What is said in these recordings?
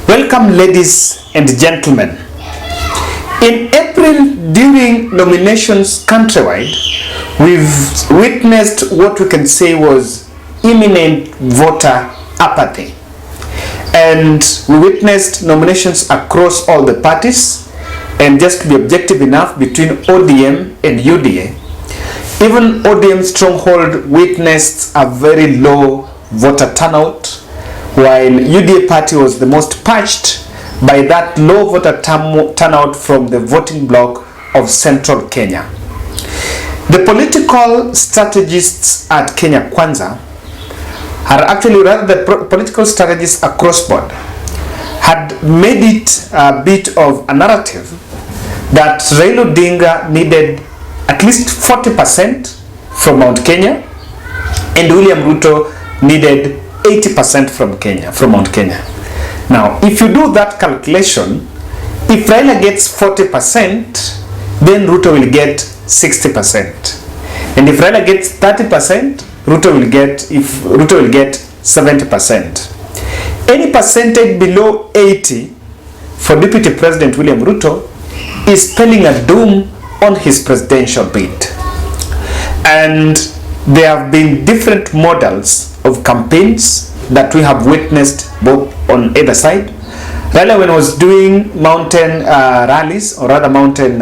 Welcome, ladies and gentlemen. In April, during nominations countrywide, we've witnessed what we can say was imminent voter apathy. And we witnessed nominations across all the parties, and just to be objective enough, between ODM and UDA. Even ODM stronghold witnessed a very low voter turnout, while UDA party was the most patched by that low voter turnout from the voting bloc of Central Kenya. The political strategists at Kenya Kwanza are actually, rather the political strategists across board, had made it a bit of a narrative that Raila Odinga needed at least 40% from Mount Kenya and William Ruto needed 80% from Mount Kenya. Now, if you do that calculation, if Raila gets 40%, then Ruto will get 60%. And if Raila gets 30%, Ruto will get 70%. Any percentage below 80 for Deputy President William Ruto is spelling a doom on his presidential bid. And there have been different models of campaigns that we have witnessed both on either side. Raila, when he was doing mountain rallies, or rather mountain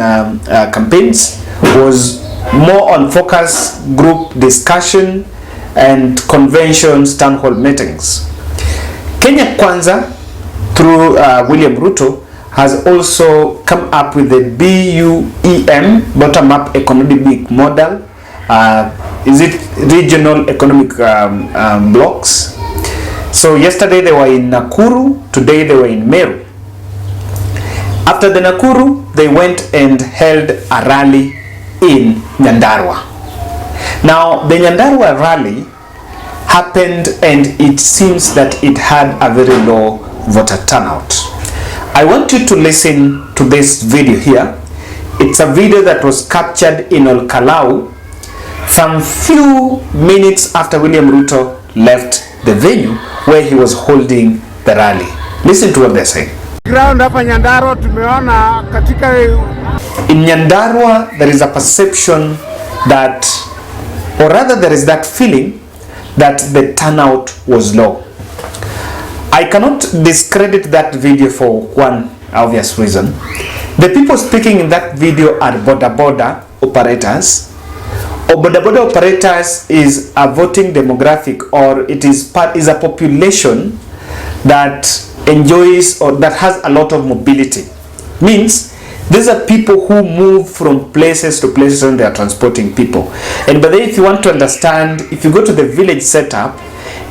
campaigns, was more on focus group discussion and conventions, town hall meetings. Kenya Kwanza, through William Ruto, has also come up with the BUEM, bottom-up economic model. Is it regional economic blocks? So yesterday they were in Nakuru, today they were in Meru. After the Nakuru, they went and held a rally in Nyandarua. Now the Nyandarua rally happened, and it seems that it had a very low voter turnout. I want you to listen to this video here. It's a video that was captured in Olkalau some few minutes after William Ruto left the venue where he was holding the rally. Listen to what they're saying. Ground hapa Nyandarua tumeona katika... In Nyandarua there is a perception that, or rather there is that feeling that the turnout was low. I cannot discredit that video for one obvious reason. The people speaking in that video are boda operators. Boda operators is a voting demographic, or it is a population that enjoys or that has a lot of mobility. Means these are people who move from places to places when they are transporting people. And by the way, if you want to understand, if you go to the village setup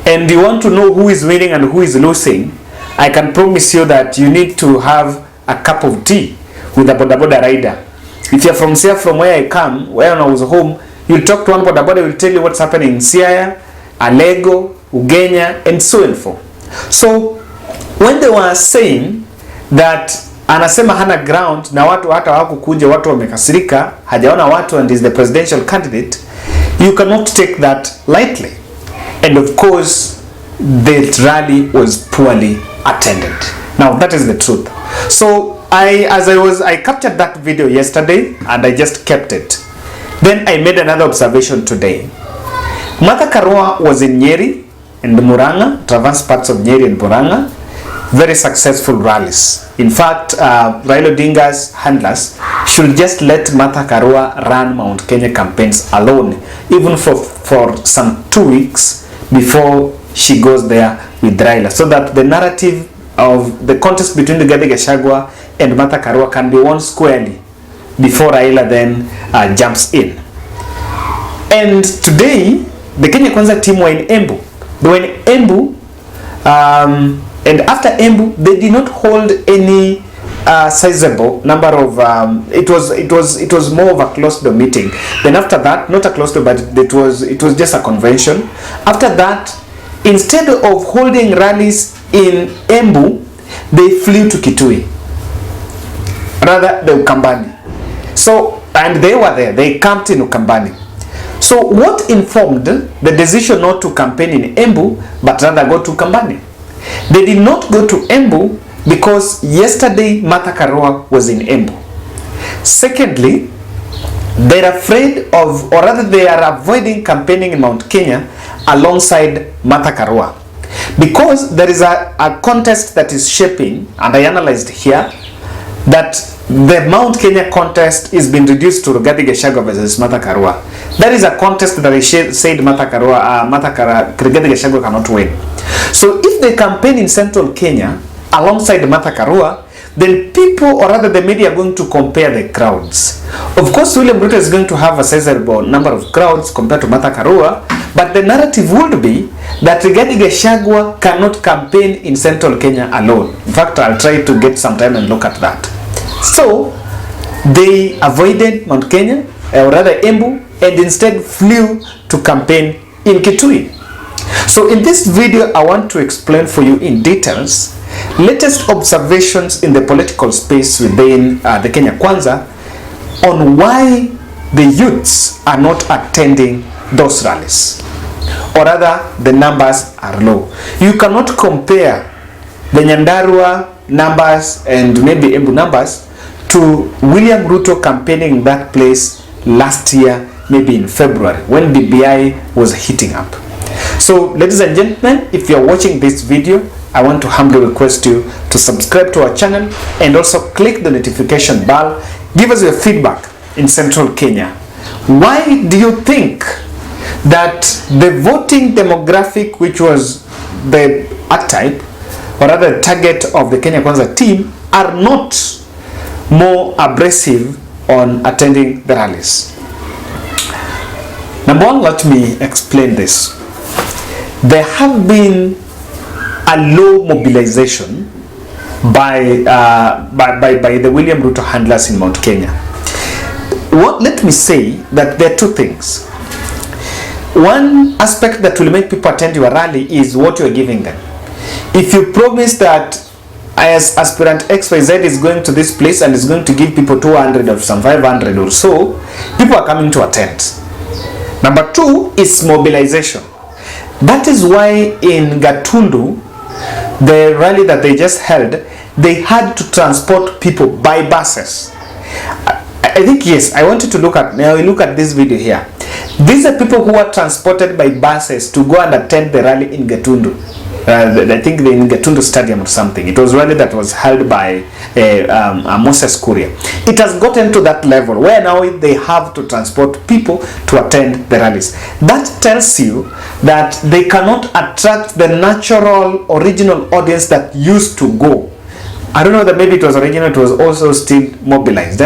and you want to know who is winning and who is losing, I can promise you that you need to have a cup of tea with a boda rider. If you're from where I come, where I was home, you'll talk to one boda will tell you what's happening in Siaya, Alego, Ugenya, and so and forth. So when they were saying that anasema hana ground na watu hata hawakukuja, watu wamekasirika, hajaona watu and is the presidential candidate, you cannot take that lightly. And of course, the rally was poorly attended. Now that is the truth. So I captured that video yesterday and I just kept it. Then I made another observation today. Martha Karua was in Nyeri and Muranga, traversed parts of Nyeri and Muranga. Very successful rallies. In fact, Raila Odinga's handlers should just let Martha Karua run Mount Kenya campaigns alone, even for some 2 weeks before she goes there with Raila, so that the narrative of the contest between the Rigathi Gachagua and Martha Karua can be won squarely before Raila then jumps in. And today, the Kenya Kwanza team were in Embu. They were in Embu, and after Embu, they did not hold any sizable number of. It was more of a closed door meeting. Then after that, not a closed door, but it was just a convention. After that, instead of holding rallies in Embu, they flew to Kitui, rather the Ukambani. So, and they were there. They camped in Ukambani. So what informed the decision not to campaign in Embu, but rather go to Ukambani? They did not go to Embu because yesterday Martha Karua was in Embu. Secondly, they're afraid of, or rather they are avoiding campaigning in Mount Kenya alongside Martha Karua, because there is a contest that is shaping, and I analyzed here that the Mount Kenya contest is being reduced to Rigathi Gachagua versus Martha Karua. That is a contest that I said Rigathi Gachagua cannot win. So if they campaign in central Kenya alongside Martha Karua, then people, or rather the media, are going to compare the crowds. Of course, William Ruto is going to have a sizable number of crowds compared to Martha Karua, but the narrative would be that Rigathi Gachagua cannot campaign in central Kenya alone. In fact, I'll try to get some time and look at that. So they avoided Mount Kenya, or rather Embu, and instead flew to campaign in Kitui. So in this video, I want to explain for you in details latest observations in the political space within the Kenya Kwanza on why the youths are not attending those rallies, or rather the numbers are low. You cannot compare the Nyandarua numbers and maybe Embu numbers to William Ruto campaigning in that place last year, maybe in February, when BBI was heating up. So ladies and gentlemen, if you are watching this video, I want to humbly request you to subscribe to our channel and also click the notification bell. Give us your feedback in central Kenya. Why do you think that the voting demographic, which was the archetype, or rather target of the Kenya Kwanza team, are not more abrasive on attending the rallies? Number one, let me explain this. There have been a low mobilization by the William Ruto handlers in Mount Kenya. Let me say that there are two things. One aspect that will make people attend your rally is what you are giving them. If you promise that as aspirant XYZ is going to this place and is going to give people 200 or some 500 or so, people are coming to attend. Number two is mobilization. That is why in Gatundu, the rally that they just held, they had to transport people by buses. I think, yes, I wanted to look at, now we look at this video here. These are people who are transported by buses to go and attend the rally in Gatundu. I think in Gatundu Stadium or something. It was a rally that was held by Moses Kuria. It has gotten to that level where now they have to transport people to attend the rallies. That tells you that they cannot attract the natural original audience that used to go. I don't know that maybe it was original, it was also still mobilized.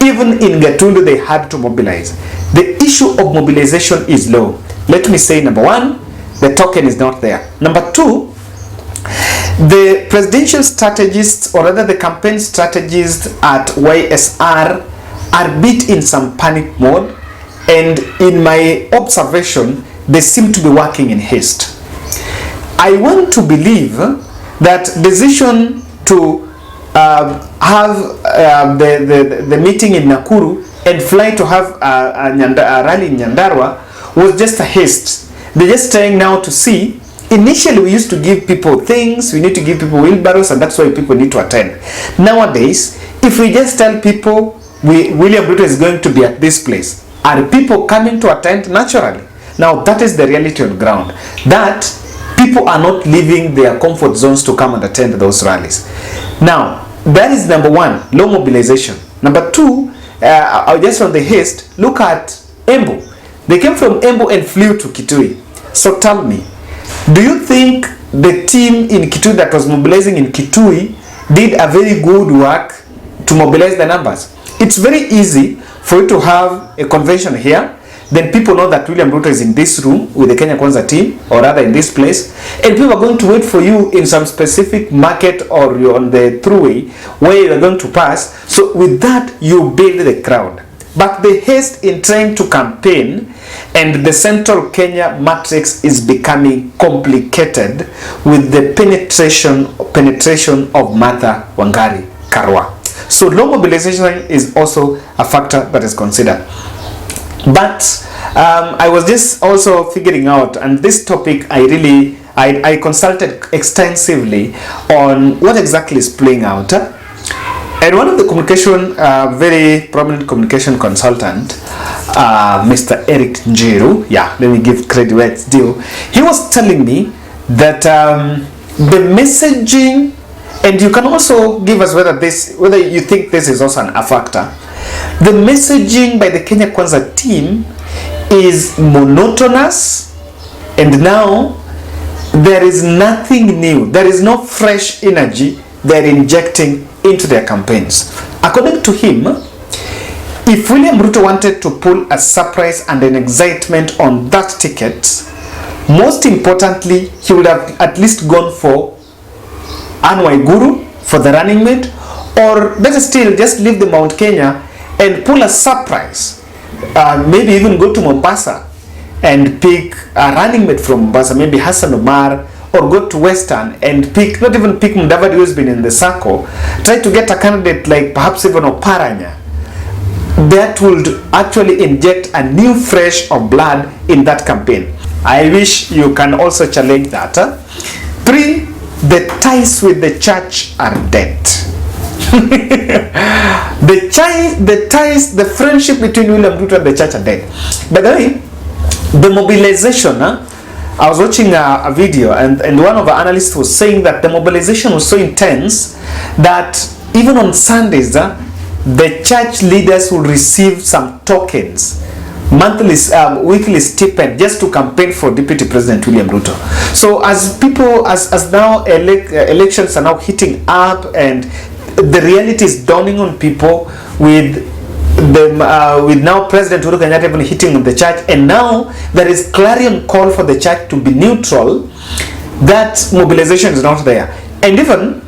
Even in Gatundu they had to mobilize. The issue of mobilization is low. Let me say, number one, the token is not there. Number two, the presidential strategists, or rather the campaign strategists at YSR, are bit in some panic mode, and in my observation, they seem to be working in haste. I want to believe that decision to have the meeting in Nakuru and fly to have a rally in Nyandarua was just a haste. They're just trying now to see. Initially, we used to give people things, we need to give people wheelbarrows, and that's why people need to attend. Nowadays, if we just tell people William Ruto is going to be at this place, are people coming to attend naturally? Now, that is the reality on ground. That people are not leaving their comfort zones to come and attend those rallies. Now, that is number one, low mobilization. Number two, just on the haste, look at Embu. They came from Embu and flew to Kitui. So tell me, do you think the team in Kitui that was mobilizing in Kitui did a very good work to mobilize the numbers? It's very easy for you to have a convention here, then people know that William Ruto is in this room with the Kenya Kwanza team, or rather in this place, and people are going to wait for you in some specific market or you're on the throughway where you're going to pass. So with that, you build the crowd. But the haste in trying to campaign and the central Kenya matrix is becoming complicated with the penetration of Martha Wangari Karua. So low mobilization is also a factor that is considered. But I was just also figuring out, and this topic I really I consulted extensively on what exactly is playing out. And one of the communication, very prominent communication consultant, Mr. Eric Njiru, yeah, let me give credit where it's due. He was telling me that the messaging, and you can also give us whether you think this is also a factor. The messaging by the Kenya Kwanza team is monotonous, and now there is nothing new. There is no fresh energy they're injecting into their campaigns. According to him, if William Ruto wanted to pull a surprise and an excitement on that ticket, most importantly, he would have at least gone for Anne Waiguru for the running mate, or better still, just leave the Mount Kenya and pull a surprise. Maybe even go to Mombasa and pick a running mate from Mombasa, maybe Hassan Omar, or go to Western and pick, not even pick Mudavadi who's been in the circle, try to get a candidate like perhaps even Oparanya. That would actually inject a new fresh of blood in that campaign. I wish you can also challenge that. 3, the ties with the church are dead. the friendship between William Ruto and the church are dead. By the way, the mobilization, I was watching a video and one of the analysts was saying that the mobilization was so intense that even on Sundays, the church leaders will receive some tokens, monthly, weekly stipend, just to campaign for Deputy President William Ruto. So as people, as now elections are now heating up and the reality is dawning on people with now President Uhuru Kenyatta even hitting on the church, and now there is clarion call for the church to be neutral, that mobilization is not there. And even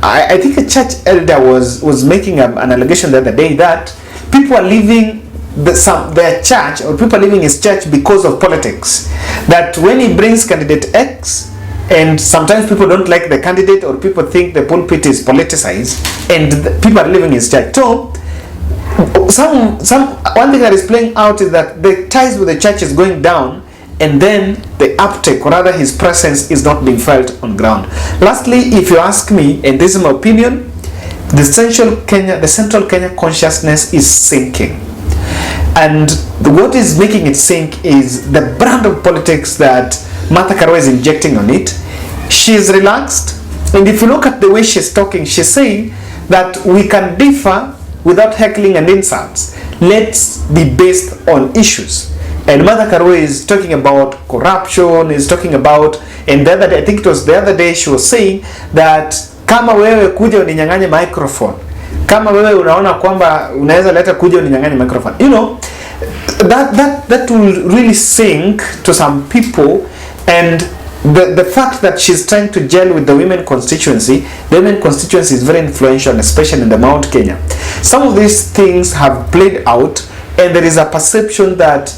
I think a church elder was making an allegation the other day that people are leaving their church, or people are leaving his church because of politics. That when he brings candidate X, and sometimes people don't like the candidate, or people think the pulpit is politicized, and people are leaving his church. So one thing that is playing out is that the ties with the church is going down, and then the uptake, or rather his presence, is not being felt on ground. Lastly, if you ask me, and this is my opinion, the central Kenya consciousness is sinking. And what is making it sink is the brand of politics that Martha Karua is injecting on it. She is relaxed, and if you look at the way she's talking, she's saying that we can differ without heckling and insults. Let's be based on issues. And Martha Karua is talking about corruption, is talking about, and the other day, I think it was the other day, she was saying that kama wewe kuja uninyang'anye microphone, kama wewe unaona kwamba unaweza leta kuja uninyang'anye microphone, you know, that will really sink to some people. And the fact that she's trying to gel with the women constituency is very influential, especially in the Mount Kenya. Some of these things have played out, and there is a perception that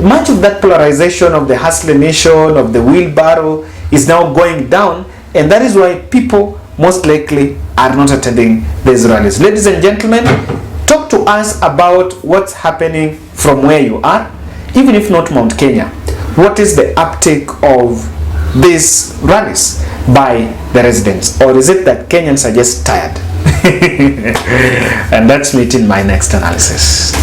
much of that polarization of the hustler nation, of the wheelbarrow, is now going down, and that is why people most likely are not attending these rallies. Ladies and gentlemen, talk to us about what's happening from where you are, even if not Mount Kenya. What is the uptake of these rallies by the residents? Or is it that Kenyans are just tired? And that's me in my next analysis.